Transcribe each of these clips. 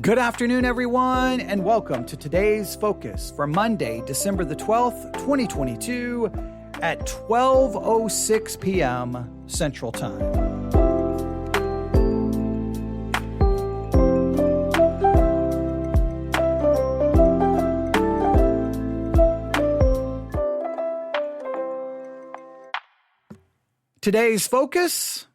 Good afternoon, everyone, and welcome to today's focus for Monday, December the 12th, 2022 at 12:06 p.m. Central Time. Today's focus?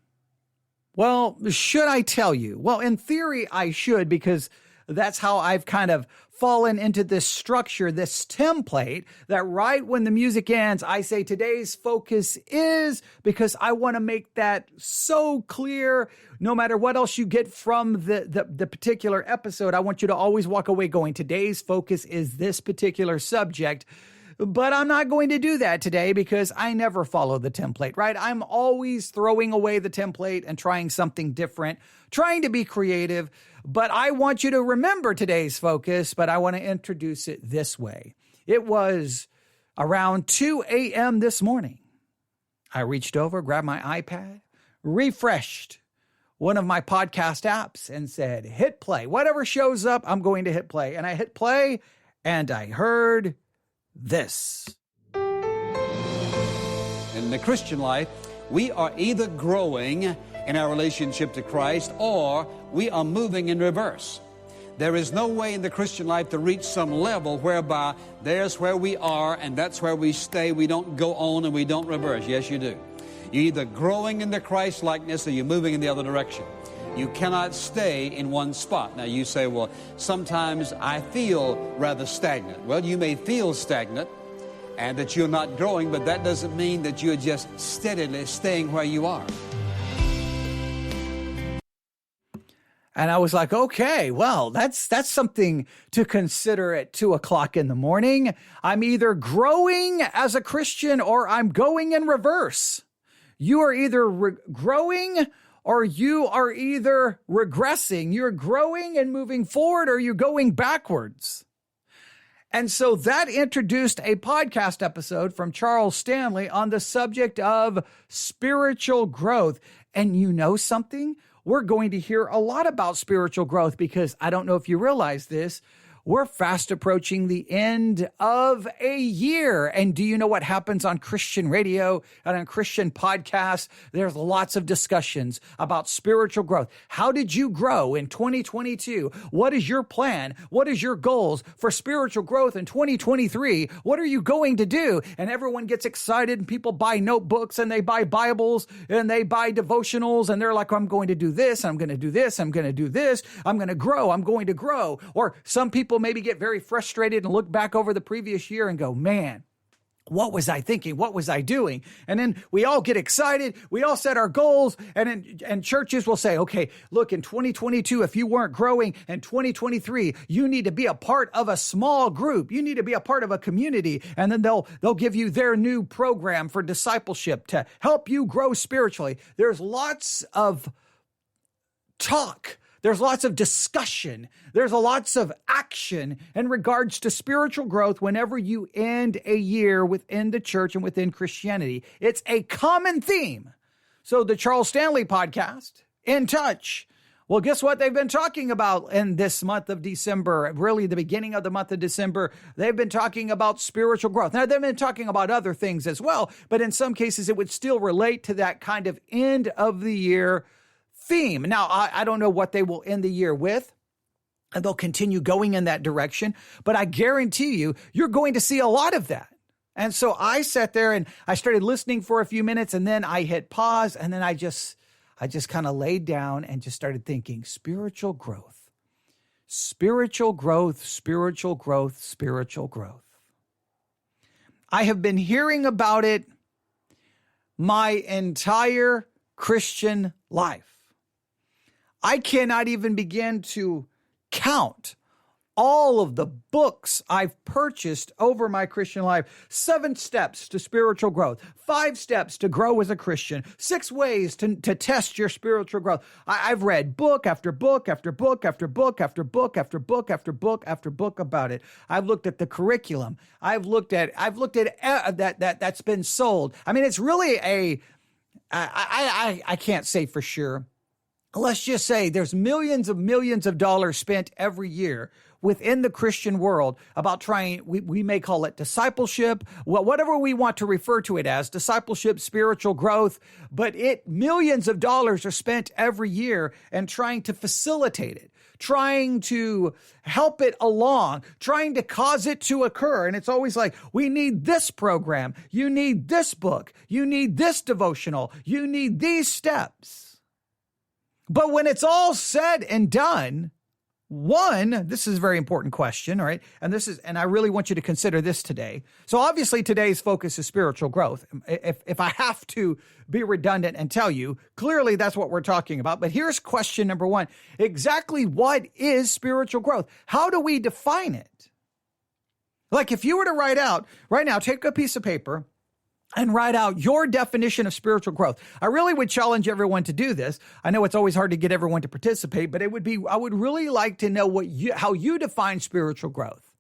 Well, should I tell you? Well, in theory, I should, because that's how I've kind of fallen into this structure, this template, that right when the music ends, I say today's focus is, because I want to make that so clear. No matter what else you get from the particular episode, I want you to always walk away going, today's focus is this particular subject. But I'm not going to do that today because I never follow the template, right? I'm always throwing away the template and trying something different, trying to be creative. But I want you to remember today's focus, but I want to introduce it this way. It was around 2 a.m. this morning. I reached over, grabbed my iPad, refreshed one of my podcast apps and said, hit play. Whatever shows up, I'm going to hit play. And I hit play and I heard this. In the Christian life, we are either growing in our relationship to Christ or we are moving in reverse. There is no way in the Christian life to reach some level whereby there's where we are and that's where we stay. We don't go on and we don't reverse. Yes, you do. You're either growing in the Christ likeness or you're moving in the other direction. You cannot stay in one spot. Now you say, well, sometimes I feel rather stagnant. Well, you may feel stagnant and that you're not growing, but that doesn't mean that you're just steadily staying where you are. And I was like, okay, well, that's something to consider at 2 o'clock in the morning. I'm either growing as a Christian or I'm going in reverse. You are either growing or you are either regressing. You're growing and moving forward, or you're going backwards. And so that introduced a podcast episode from Charles Stanley on the subject of spiritual growth. And you know something? We're going to hear a lot about spiritual growth because I don't know if you realize this, we're fast approaching the end of a year. And do you know what happens on Christian radio and on Christian podcasts? There's lots of discussions about spiritual growth. How did you grow in 2022? What is your plan? What is your goals for spiritual growth in 2023? What are you going to do? And everyone gets excited and people buy notebooks and they buy Bibles and they buy devotionals and they're like, I'm going to do this. I'm going to do this. I'm going to do this. I'm going to grow. I'm going to grow. Or some people maybe get very frustrated and look back over the previous year and go, man, what was I thinking? What was I doing? And then we all get excited. We all set our goals. And churches will say, okay, look, in 2022, if you weren't growing, in 2023, you need to be a part of a small group. You need to be a part of a community. And then they'll give you their new program for discipleship to help you grow spiritually. There's lots of talk. There's lots of discussion. There's lots of action in regards to spiritual growth whenever you end a year within the church and within Christianity. It's a common theme. So the Charles Stanley podcast, In Touch, well, guess what they've been talking about in this month of December, really the beginning of the month of December? They've been talking about spiritual growth. Now, they've been talking about other things as well, but in some cases, it would still relate to that kind of end of the year theme. Now, I don't know what they will end the year with, and they'll continue going in that direction, but I guarantee you, you're going to see a lot of that. And so I sat there and I started listening for a few minutes, and then I hit pause, and then I just kind of laid down and just started thinking, spiritual growth, spiritual growth, spiritual growth, spiritual growth. I have been hearing about it my entire Christian life. I cannot even begin to count all of the books I've purchased over my Christian life. 7 steps to spiritual growth, 5 steps to grow as a Christian, 6 ways to test your spiritual growth. I've read book after book after book after book after book after book after book after book about it. I've looked at the curriculum. I've looked at that's been sold. I mean, it's really I can't say for sure let's just say there's millions of dollars spent every year within the Christian world about trying, we may call it discipleship, whatever we want to refer to it as, discipleship, spiritual growth, but millions of dollars are spent every year and trying to facilitate it, trying to help it along, trying to cause it to occur. And it's always like, we need this program, you need this book, you need this devotional, you need these steps. But when it's all said and done, this is a very important question, all right? And I really want you to consider this today. So obviously today's focus is spiritual growth. If I have to be redundant and tell you, clearly that's what we're talking about. But here's question number one. Exactly what is spiritual growth? How do we define it? Like if you were to write out right now, take a piece of paper and write out your definition of spiritual growth. I really would challenge everyone to do this. I know it's always hard to get everyone to participate, but I would really like to know how you define spiritual growth.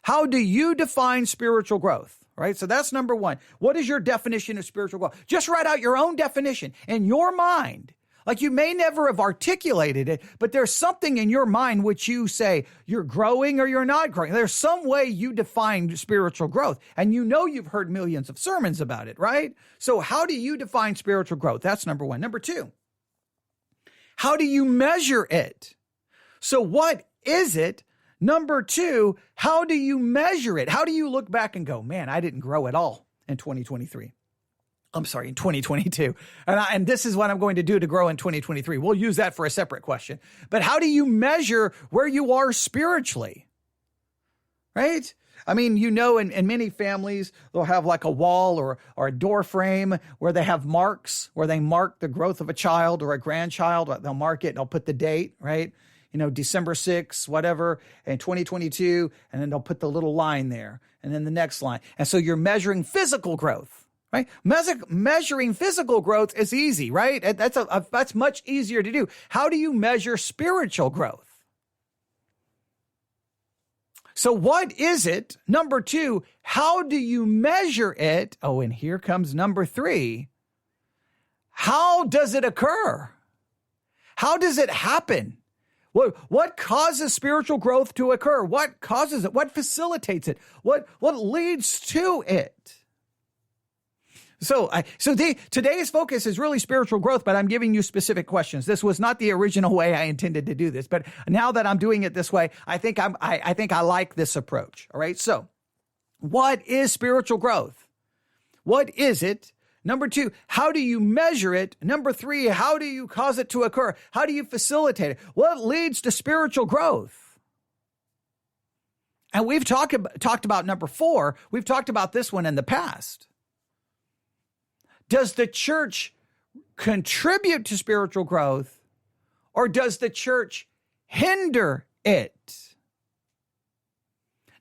How do you define spiritual growth? Right? So that's number one. What is your definition of spiritual growth? Just write out your own definition in your mind. Like you may never have articulated it, but there's something in your mind which you say you're growing or you're not growing. There's some way you define spiritual growth, and you know you've heard millions of sermons about it, right? So how do you define spiritual growth? That's number one. Number two, how do you measure it? So what is it? Number two, how do you measure it? How do you look back and go, man, I didn't grow at all in 2023? I'm sorry, in 2022. And this is what I'm going to do to grow in 2023. We'll use that for a separate question. But how do you measure where you are spiritually? Right? I mean, in many families, they'll have like a wall or a door frame where they have marks, where they mark the growth of a child or a grandchild. They'll mark it and they'll put the date, right? December 6th, whatever, in 2022. And then they'll put the little line there and then the next line. And so you're measuring physical growth. Right? Measuring physical growth is easy, right? That's much easier to do. How do you measure spiritual growth? So what is it? Number two, how do you measure it? Oh, and here comes number three. How does it occur? How does it happen? What causes spiritual growth to occur? What causes it? What facilitates it? What leads to it? So today's focus is really spiritual growth, but I'm giving you specific questions. This was not the original way I intended to do this, but now that I'm doing it this way, I think I like this approach. All right. So what is spiritual growth? What is it? Number two, how do you measure it? Number three, how do you cause it to occur? How do you facilitate it? What leads to spiritual growth? And we've talked about number four. We've talked about this one in the past. Does the church contribute to spiritual growth, or does the church hinder it?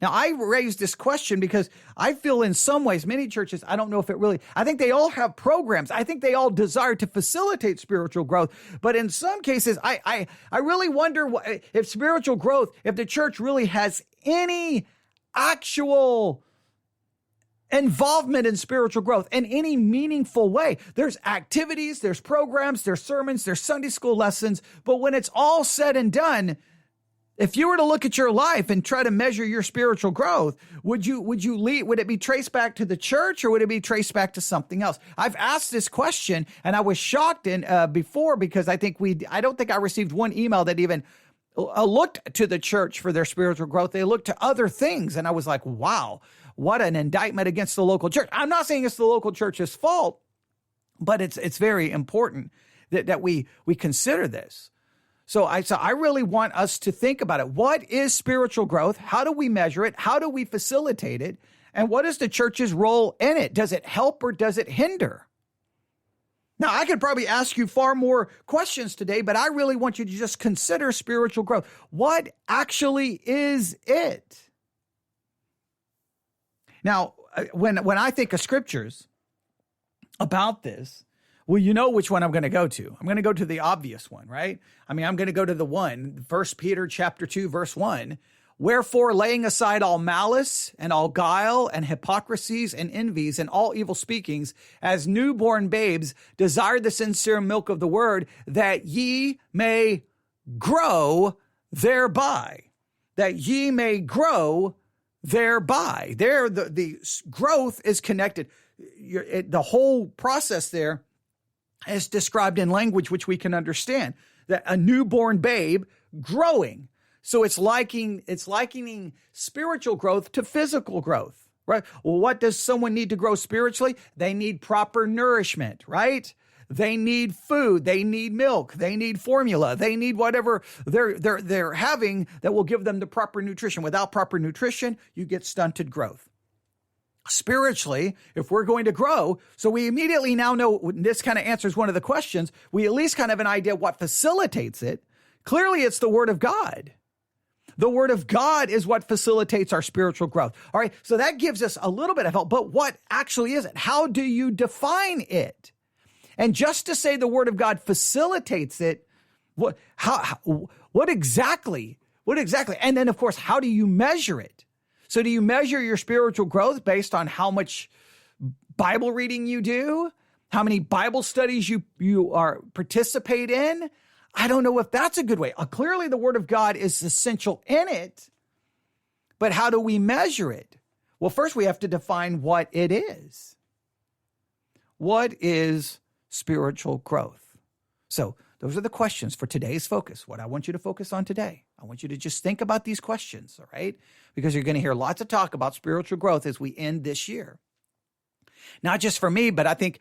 Now, I raised this question because I feel in some ways, many churches, I don't know if I think they all have programs. I think they all desire to facilitate spiritual growth. But in some cases, I really wonder if spiritual growth, if the church really has any actual involvement in spiritual growth in any meaningful way. There's activities, there's programs, there's sermons, there's Sunday school lessons. But when it's all said and done, if you were to look at your life and try to measure your spiritual growth, would it be traced back to the church, or would it be traced back to something else? I've asked this question, and I was shocked before because I don't think I received one email that even looked to the church for their spiritual growth. They looked to other things, and I was like, wow. What an indictment against the local church. I'm not saying it's the local church's fault, but it's very important that we consider this. So I really want us to think about it. What is spiritual growth? How do we measure it? How do we facilitate it? And what is the church's role in it? Does it help or does it hinder? Now, I could probably ask you far more questions today, but I really want you to just consider spiritual growth. What actually is it? Now, when I think of scriptures about this, well, you know which one I'm going to go to. I'm going to go to the obvious one, right? I mean, I'm going to go to the one, 1 Peter chapter 2, verse 1, Wherefore, laying aside all malice and all guile and hypocrisies and envies and all evil speakings, as newborn babes, desire the sincere milk of the word, that ye may grow thereby. That ye may grow thereby. There, the growth is connected. The whole process there is described in language which we can understand. That a newborn babe growing. So it's likening spiritual growth to physical growth, right? Well, what does someone need to grow spiritually? They need proper nourishment, right? They need food. They need milk. They need formula. They need whatever they're having that will give them the proper nutrition. Without proper nutrition, you get stunted growth. Spiritually, if we're going to grow, so we immediately now know, this kind of answers one of the questions, we at least kind of have an idea what facilitates it. Clearly, it's the Word of God. The Word of God is what facilitates our spiritual growth. All right, so that gives us a little bit of help, but what actually is it? How do you define it? And just to say the Word of God facilitates it, what exactly? And then, of course, how do you measure it? So do you measure your spiritual growth based on how much Bible reading you do? How many Bible studies you participate in? I don't know if that's a good way. Clearly, the Word of God is essential in it, but how do we measure it? Well, first we have to define what it is. What is spiritual growth? So those are the questions for today's focus. What I want you to focus on today. I want you to just think about these questions, all right? Because you're going to hear lots of talk about spiritual growth as we end this year. Not just for me, but I think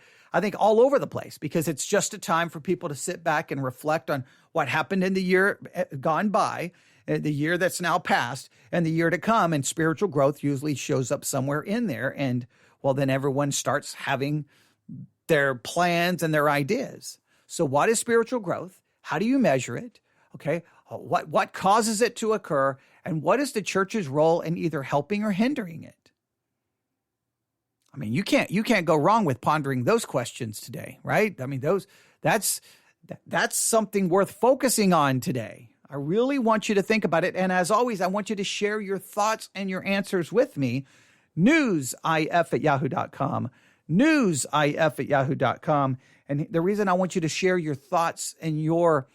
all over the place, because it's just a time for people to sit back and reflect on what happened in the year gone by, the year that's now passed, and the year to come. And spiritual growth usually shows up somewhere in there. And well, then everyone starts having their plans and their ideas. So what is spiritual growth? How do you measure it? Okay. What causes it to occur? And what is the church's role in either helping or hindering it? I mean, you can't go wrong with pondering those questions today, right? I mean, that's something worth focusing on today. I really want you to think about it. And as always, I want you to share your thoughts and your answers with me. newsif@yahoo.com, newsif@yahoo.com. And the reason I want you to share your thoughts and your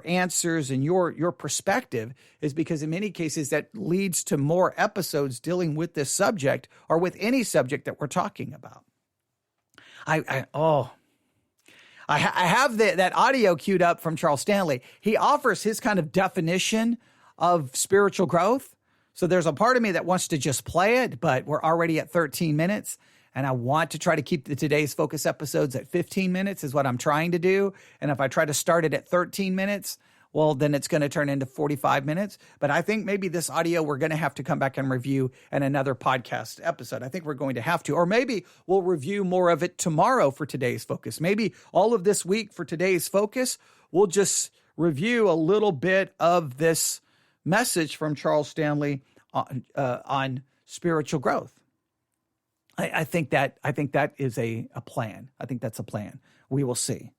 answers and your perspective is because in many cases that leads to more episodes dealing with this subject or with any subject that we're talking about. I have that audio queued up from Charles Stanley. He offers his kind of definition of spiritual growth. So there's a part of me that wants to just play it, but we're already at 13 minutes. And I want to try to keep today's focus episodes at 15 minutes is what I'm trying to do. And if I try to start it at 13 minutes, well, then it's going to turn into 45 minutes. But I think maybe this audio we're going to have to come back and review in another podcast episode. I think we're going to have to. Or maybe we'll review more of it tomorrow for today's focus. Maybe all of this week for today's focus, we'll just review a little bit of this message from Charles Stanley on spiritual growth. I think that is a plan. I think that's a plan. We will see.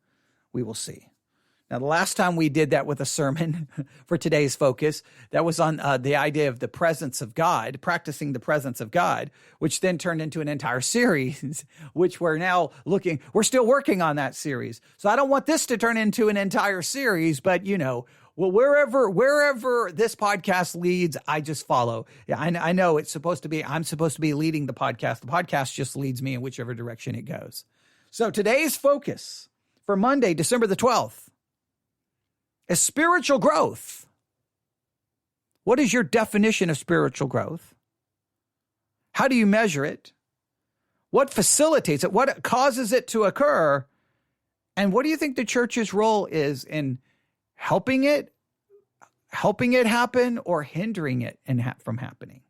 Now, the last time we did that with a sermon for today's focus, that was on the idea of the presence of God, practicing the presence of God, which then turned into an entire series, which we're still working on that series. So I don't want this to turn into an entire series, but well, wherever this podcast leads, I just follow. Yeah, I know I'm supposed to be leading the podcast. The podcast just leads me in whichever direction it goes. So today's focus for Monday, December the 12th, is spiritual growth. What is your definition of spiritual growth? How do you measure it? What facilitates it? What causes it to occur? And what do you think the church's role is in helping it happen or hindering it from happening?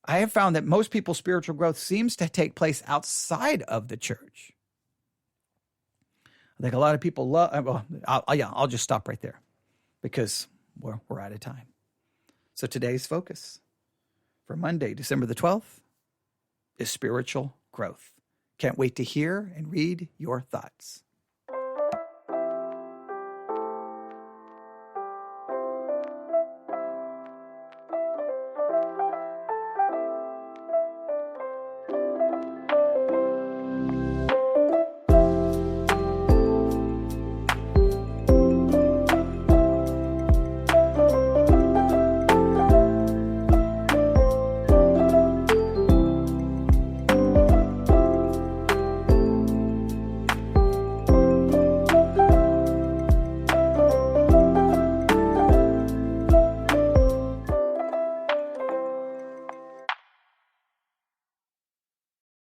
I have found that most people's spiritual growth seems to take place outside of the church. I think a lot of people I'll just stop right there because we're out of time. So today's focus for Monday, December the 12th, is spiritual growth. Can't wait to hear and read your thoughts.